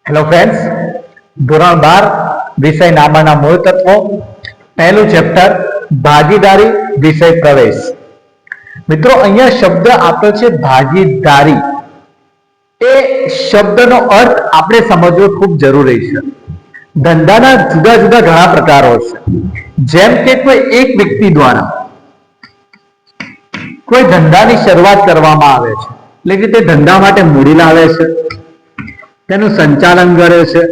Hello friends, ધોરણ 12 વિષય નામાના મૂળ તત્વો, પહેલું ચેપ્ટર ભાગીદારી વિષય પ્રવેશ. મિત્રો, અહીંયા શબ્દ આપ્યો છે ભાગીદારી. એ શબ્દનો અર્થ આપણે સમજવો ખૂબ જરૂરી છે. ધંધાના જુદા જુદા ઘણા પ્રકારો છે. જેમ કે કોઈ એક વ્યક્તિ દ્વારા કોઈ ધંધાની શરૂઆત કરવામાં આવે છે, એટલે કે તે ધંધા માટે મૂડી લાવે છે, તેનું સંચાલન કરે છે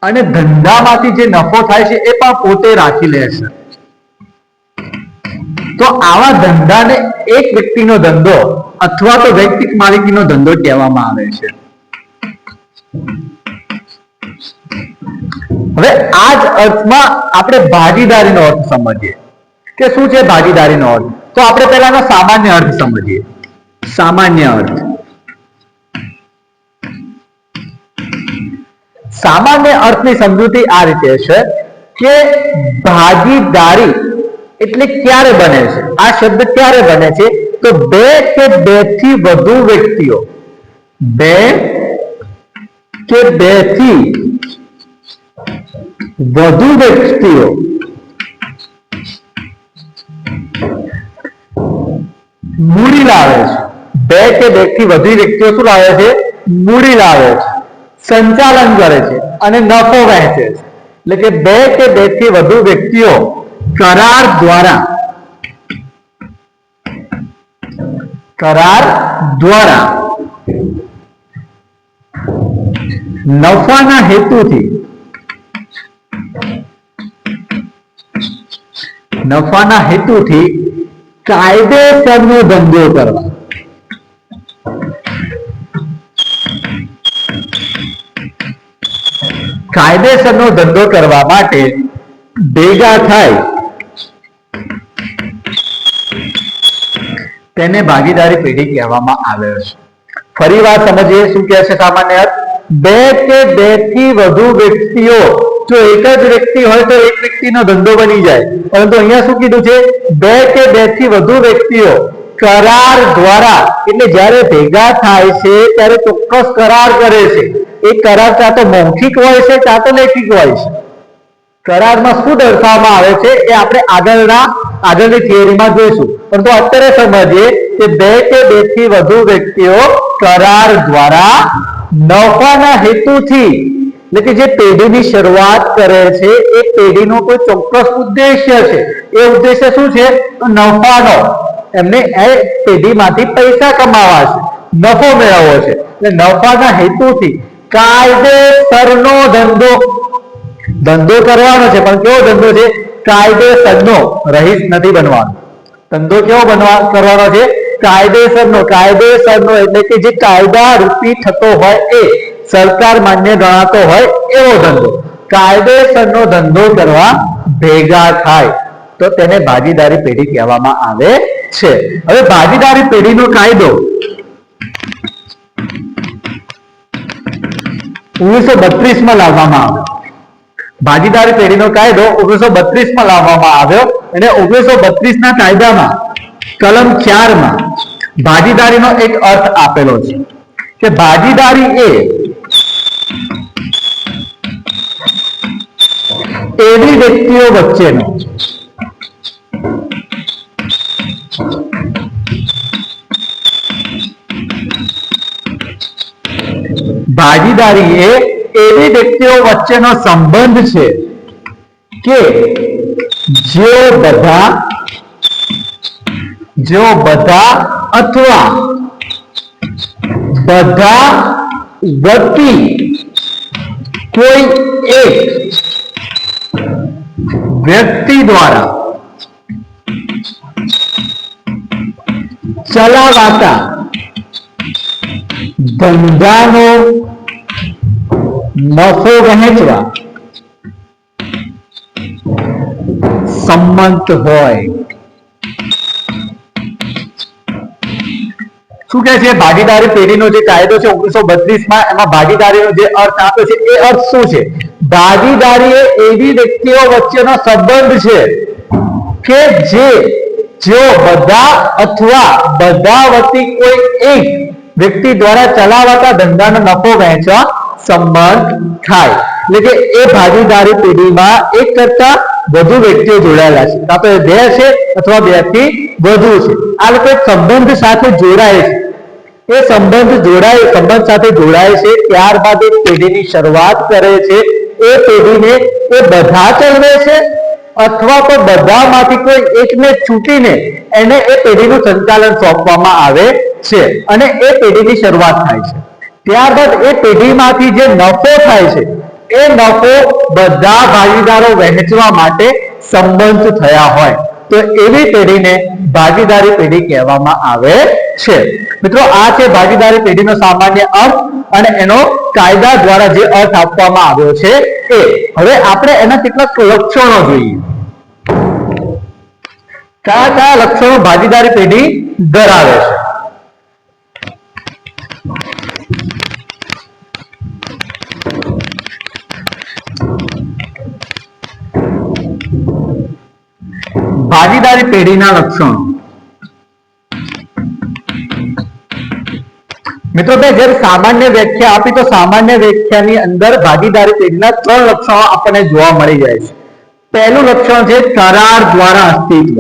અને ધંધામાંથી જે નફો થાય છે એ પણ પોતે રાખી લે છે. તો આવા ધંધાને એક વ્યક્તિનો ધંધો અથવા તો વૈયક્તિક માલિકીનો ધંધો કહેવામાં આવે છે. હવે આ જ અર્થમાં આપણે ભાગીદારીનો અર્થ સમજીએ કે શું છે ભાગીદારીનો અર્થ. તો આપણે પહેલાનો સામાન્ય અર્થ સમજીએ. સામાન્ય અર્થ, સામાન્ય અર્થની સમજૂતી આ રીતે છે કે ભાગીદારી એટલે ક્યારે બને છે, આ શબ્દ ક્યારે બને છે, તો બે કે બેથી વધુ વ્યક્તિઓ, બે કે બેથી વધુ વ્યક્તિઓ મૂડી લાવે છે. બે કે બેથી વધુ વ્યક્તિઓ શું લાવે છે? મૂડી લાવે છે, સંચાલન કરે છે અને નફો વહેંચે છે. એટલે કે બે કે બેથી વધુ વ્યક્તિઓ કરાર દ્વારા નફાના હેતુથી કાયદેસરનો ધંધો કરવા, કાયદેસરનો ધંધો કરવા માટે ભેગા થાય તેને ભાગીદારી પેઢી કહેવામાં આવે છે. ફરી વાર સમજીએ શું કહે છે સામાન્ય અર્થ. બે કે બેથી વધુ વ્યક્તિઓ, જો એક જ વ્યક્તિ હોય તો એક વ્યક્તિનો ધંધો બની જાય, પરંતુ અહીંયા શું કીધું છે? બે કે બેથી વધુ વ્યક્તિઓ કરાર દ્વારા, એટલે જ્યારે ભેગા થાય છે ત્યારે ચોક્કસ કરાર કરે છે. એ કરાર કાં તો મૌખિક હોય છે કાં તો લેખિક હોય છે. કરારમાં શું દર્શાવવામાં આવે છે એ આપણે આગળની થિયરીમાં જોઈશું, પરંતુ અત્યારે સમજીએ કે બે કે બેથી વધુ વ્યક્તિઓ કરાર દ્વારા નફાના હેતુથી, એટલે કે જે પેઢીની શરૂઆત કરે છે એ પેઢીનો કોઈ ચોક્કસ ઉદ્દેશ્ય છે. એ ઉદ્દેશ્ય શું છે? નફાનો. એમને એ પેઢીમાંથી પૈસા કમાવા છે, નફો મેળવવો છે. એટલે નફાના હેતુથી કાયદેસરનો ધંધો કરવાનો છે. પણ કેવો ધંધો છે? કાયદેસરનો, રહીશ નથી બનવાનો. ધંધો કેવો કરવાનો છે? કાયદેસરનો. કાયદેસરનો એટલે કે જે કાયદા રૂપી થતો હોય, એ સરકાર માન્ય ગણાતો હોય એવો ધંધો. કાયદેસરનો ધંધો કરવા ભેગા થાય તો તેને ભાગીદારી પેઢી કહેવામાં આવે છે. હવે ભાગીદારી પેઢીનો કાયદો 1932 લાવવામાં આવ્યો. ભાગીદારી પેઢીનો કાયદો 1932 લાવવામાં આવ્યો અને 1932 ના કાયદામાં કલમ 4 માં ભાગીદારીનો એક અર્થ આપેલો છે કે ભાગીદારી એ એવી વ્યક્તિઓ વચ્ચેનો સંબંધ છે કે જેઓ બધા અથવા બધા વતી કોઈ એક વ્યક્તિ દ્વારા ચલાવાતા ધંધાનો નફો વહેંચવા સંમત હોય. શું કહે છે? ભાગીદારી પેઢીનો જે કાયદો છે 1932 માં, એમાં ભાગીદારીનો જે અર્થ આપ્યો છે એ અર્થ શું છે? ભાગીદારી એ એવી વ્યક્તિઓ વચ્ચેનો સંબંધ છે કે જેઓ બધા અથવા બધા વતી કોઈ એક વ્યક્તિ દ્વારા ચલાવાતા ધંધાનો નફો વહેંચવા સંબંધ થાય. એટલે કે એ ભાગીદારી પેઢીમાં એક કરતા વધુ વ્યક્તિઓ જોડાયેલા છે, કાં તો બે છે અથવા બે થી વધુ છે. આ લોકો સંબંધ સાથે જોડાય છે. એ સંબંધ સાથે જોડાય છે, ત્યારબાદ એક પેઢીની શરૂઆત કરે છે. એ પેઢીને એ બધા ચલાવે છે અથવા તો બધામાંથી કોઈ એકને છૂટીને એને એ પેઢીનું સંચાલન સોંપવામાં આવે છે અને એ પેઢીની શરૂઆત થાય છે. ત્યારબાદ એ પેઢીમાંથી જે નફો થાય છે એ નફો બધા ભાગીદારો વહેંચવા માટે સંબંધ થયા હોય તો એવી પેઢીને ભાગીદારી પેઢી કહેવામાં આવે છે. મિત્રો, આ છે ભાગીદારી પેઢીનો સામાન્ય અર્થ અને એનો કાયદા દ્વારા જે અર્થ આપવામાં આવ્યો છે એ. હવે આપણે એના કેટલાક લક્ષણો જોઈએ. કયા કયા લક્ષણો ભાગીદારી પેઢી ધરાવે છે? ભાગીદારી પેઢીના લક્ષણો. મિત્રો, જ્યારે સામાન્ય વ્યાખ્યા આપી તો સામાન્ય વ્યાખ્યાની અંદર ભાગીદારી પેઢીના 3 લક્ષણો આપણને જોવા મળી જાય છે. પહેલું લક્ષણ છે કરાર દ્વારા અસ્તિત્વ.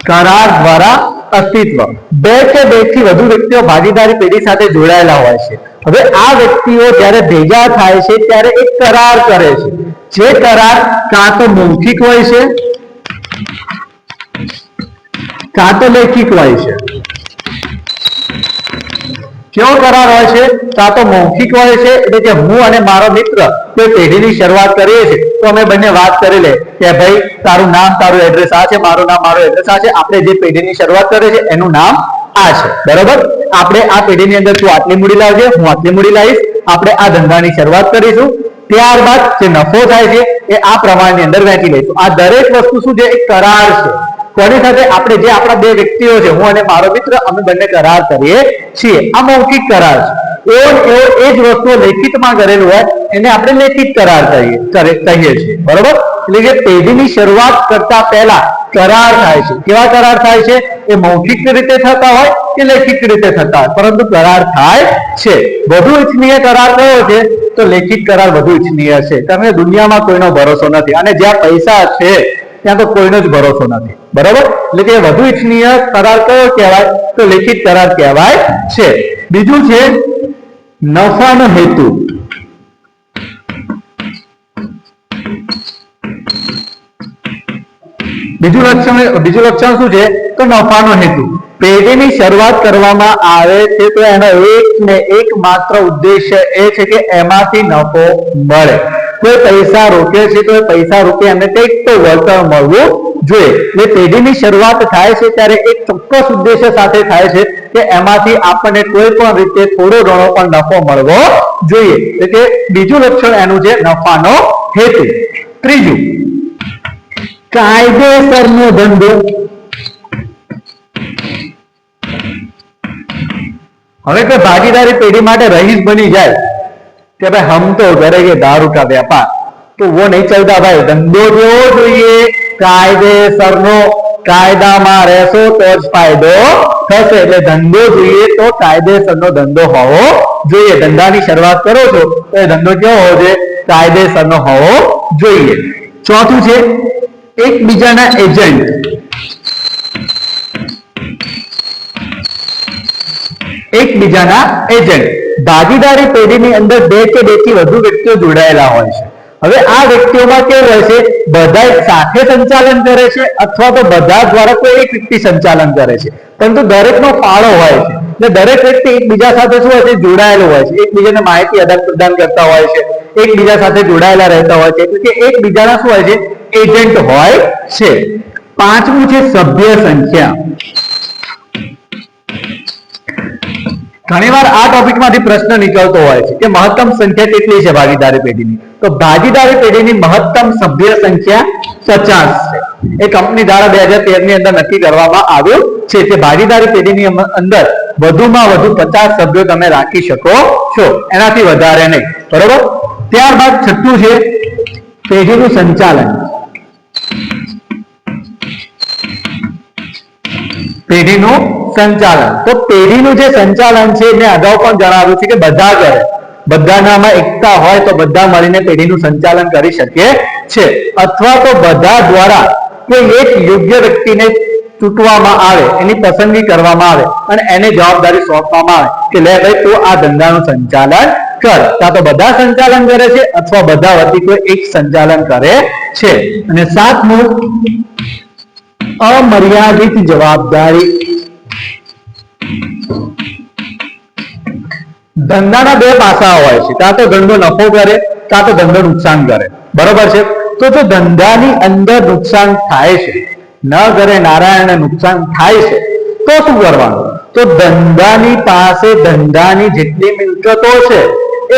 કરાર દ્વારા અસ્તિત્વ. બે કે બે થી વધુ વ્યક્તિઓ ભાગીદારી પેઢી સાથે જોડાયેલા હોય છે. હવે આ વ્યક્તિઓ જ્યારે ભેગા થાય છે ત્યારે એક કરાર કરે છે. જે કરાર કાં તો મૌખિક હોય છે કાં તો લેખિત હોય છે. કેવો કરાર હોય છે? કાં તો મૌખિક હોય છે, એટલે કે હું અને મારો મિત્ર કોઈ પેઢીની શરૂઆત કરીએ છીએ તો અમે બંને વાત કરી લે કે ભાઈ તારું નામ તારું એડ્રેસ આ છે, મારું નામ મારું એડ્રેસ આ છે, આપણે જે પેઢીની શરૂઆત કરીએ છીએ એનું નામ આ છે. બરોબર? આપણે આ પેઢીની અંદર તું આટલી મૂડી લાવજે, હું આટલી મૂડી લાવીશ, આપણે આ ધંધાની શરૂઆત કરીશું. ત્યારબાદ જે નફો થાય છે એ આ પ્રમાણની અંદર વહેંચી લઈશું. આ દરેક વસ્તુ શું છે? એક કરાર છે. કોની સાથે? આપણે જે આપણા બે વ્યક્તિઓ છે, હું અને મારો મિત્ર, અમે બંને કરાર કરીએ છીએ. આ મૌખિક કરાર છે. એ જ વસ્તુ લેખિતમાં કરેલું હોય એને આપણે લેખિત કરાર કહીએ છીએ. બરોબર? એટલે કે પેઢીની શરૂઆત કરતા પહેલા કરાર થાય છે. કેવા કરાર થાય છે? એ મૌખિક રીતે થતા હોય કે લેખિત રીતે થતા હોય, પરંતુ કરાર થાય છે. વધુ ઇચ્છનીય કરાર કયો છે? તો લેખિત કરાર વધુ ઇચ્છનીય છે. કારણ કે દુનિયામાં કોઈનો ભરોસો નથી અને જ્યાં પૈસા છે ત્યાં તો કોઈનો જ ભરોસો નથી. બરાબર? એટલે કે વધુ ઇચ્છનીય કરાર કયો કહેવાય? તો લેખિત કરાર કહેવાય છે. બીજું છે નફાનો હેતુ. બીજું લક્ષણ શું છે? તો નફાનો હેતુ. પેઢીની શરૂઆત કરવામાં આવે છે તો એનો એક ને એક માત્ર ઉદ્દેશ્ય એ છે કે એમાંથી નફો મળે. કોઈ પૈસા રોકે છે તો એ પૈસા રૂપે એમને કંઈક તો વળતર મળવું જોઈએ. એટલે પેઢીની શરૂઆત થાય છે ત્યારે એક ચોક્કસ ઉદ્દેશ્ય સાથે થાય છે કે એમાંથી આપણને કોઈ પણ રીતે થોડો ઘણો પણ નફો મળવો જોઈએ. એટલે બીજું લક્ષણ એનું છે નફાનો હેતુ. ત્રીજું કાયદેસરનો ધંધો. હવે કોઈ ભાગીદારી પેઢી માટે રહીશ બની જાય कि भाई हम तो करेंगे दारू का व्यापार, तो वो नहीं चलता भाई. धंधो जेवो જોઈએ કાયદેસરનો. કાયદામાં રહેશો તો જ ફાયદો થશે. એટલે ધંધો જોઈએ તો કાયદેસરનો ધંધો હોવો જોઈએ. ધંધાની શરૂઆત કરો છો તો એ ધંધો કેવો હોવો જોઈએ? કાયદેસરનો હોવો જોઈએ. ચોથું છે એકબીજાના એજન્ટ. એકબીજાના એજન્ટ. ભાગીદારી પેઢીની અંદર બે કે બે થી વધુ વ્યક્તિઓ જોડાયેલા હોય છે. હવે આ વ્યક્તિઓમાં કેવું હોય છે? બધા સાથે સંચાલન કરે છે અથવા તો બધા દ્વારા કોઈ એક વ્યક્તિ સંચાલન કરે છે, પરંતુ દરેકનો ફાળો હોય છે. એટલે દરેક વ્યક્તિ એકબીજા સાથે શું હોય છે? જોડાયેલો હોય છે. એકબીજાને માહિતી આદાન પ્રદાન કરતા હોય છે, એકબીજા સાથે જોડાયેલા રહેતા હોય છે. એટલે કે એકબીજાના શું હોય છે? એજન્ટ હોય છે. પાંચમું છે સભ્ય સંખ્યા. ઘણીવાર આ ટોપિકમાંથી પ્રશ્ન નીકળતો હોય છે કે મહત્તમ સંખ્યા કેટલી છે ભાગીદારી પેઢીની? તો ભાગીદારી પેઢીની મહત્તમ સભ્ય સંખ્યા 50 છે. એ કંપની દ્વારા 2013 ની અંદર નક્કી કરવામાં આવ્યું છે કે ભાગીદારી પેઢીની અંદર વધુમાં વધુ 50 સભ્યો તમે રાખી શકો છો, એનાથી વધારે નહીં. બરોબર? ત્યારબાદ છઠ્ઠું છે પેઢીનું સંચાલન. પેઢીનું સંચાલન. તો પેઢીનું જે સંચાલન છે મેં અગાઉ પણ જણાવ્યું છે કે બધા કરે, બધાનામાં એકતા હોય તો બધા મળીને પેઢીનું સંચાલન કરી શકે છે, અથવા તો બધા દ્વારા કોઈ એક યોગ્ય વ્યક્તિને ચૂંટવામાં આવે, એની પસંદગી કરવામાં આવે અને એને જવાબદારી સોંપવામાં આવે કે લે ભાઈ તું આ ધંધાનું સંચાલન કર. કાં તો બધા સંચાલન કરે છે અથવા બધા વતી કોઈ એક સંચાલન કરે છે. અને સાતમું, અમર્યાદિત જવાબદારી. ધંધાના બે પાસા હોય છે, કાં તો ધંધો નફો કરે કાં તો ધંધો નુકસાન કરે, બરોબર છે. તો જો ધંધાની અંદર નુકસાન થાય છે, ન કરે નારાયણ નુકસાન થાય છે, તો શું કરવાનું? તો ધંધાની પાસે ધંધાની જેટલી મિલકતો છે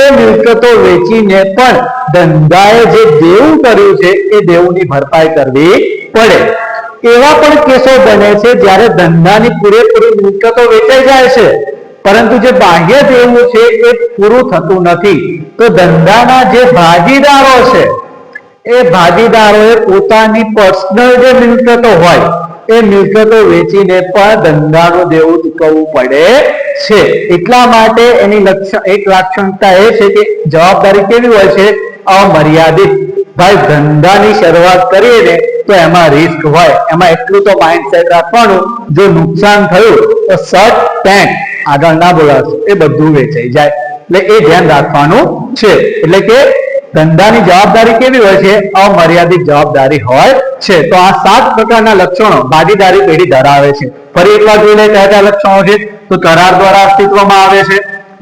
એ મિલકતો વેચીને પણ ધંધાએ જે દેવું કર્યું છે એ દેવુંની ભરપાઈ કરવી પડે. એવા પણ કેસો બને છે જ્યારે ધંધાની પૂરેપૂરી મિલકતો વેચાઈ જાય છે પરંતુ જે બાહ્ય દેવું છે એ પૂરું થતું નથી. તો ધંધાના જે ભાગીદારો છે એ ભાગીદારોએ પોતાની પર્સનલ જે મિલકતો હોય એ મિલકતો વેચીને પણ ધંધાનું દેવું ચૂકવવું પડે છે. એટલા માટે એની એક લાક્ષણિકતા એ છે કે જવાબદારી કેવી હોય છે? અમર્યાદિત. ભાઈ ધંધાની શરૂઆત કરીએ ને તો એમાં રિસ્ક હોય, એમાં એટલું તો માઇન્ડસેટ રાખવાનું, જો નુકસાન થયું તો શર્ટ પેન્ટ આગળ ના બોલાવશો, એ બધું વેચાઈ જાય. એટલે એ ધ્યાન રાખવાનું છે. એટલે કે ધંધાની જવાબદારી કેવી હોય છે? અમર્યાદિત જવાબદારી હોય છે. તો આ 7 પ્રકારના લક્ષણો ભાગીદારી પેઢી ધરાવે છે. ફરી એકવાર જોઈ લે કયા કયા લક્ષણો છે. તો કરાર દ્વારા અસ્તિત્વમાં આવે છે,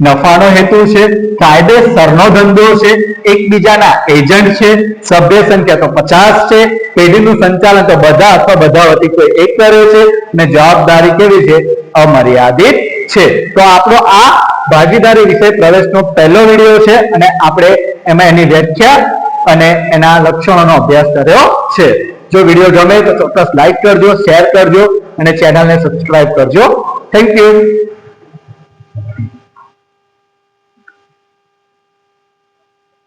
નફાનો હેતુ છે, કાયદેસરનો ધંધો છે, એકબીજાના એજન્ટ છે, સભ્ય સંખ્યા તો 50 છે, પેઢીનું સંચાલન તો બધા અથવા બધા વતી કોઈ એક કરે છે, અને જવાબદારી કેવી છે? અમર્યાદિત છે. તો આપણો આ ભાગીદારી વિશે પ્રવેશનો પહેલો વિડીયો છે અને આપણે એમાં એની વ્યાખ્યા અને એના લક્ષણોનો અભ્યાસ કર્યો છે. જો વિડીયો ગમે તો ચોક્કસ લાઈક કરજો, શેર કરજો અને ચેનલને સબસ્ક્રાઇબ કરજો. Thank you.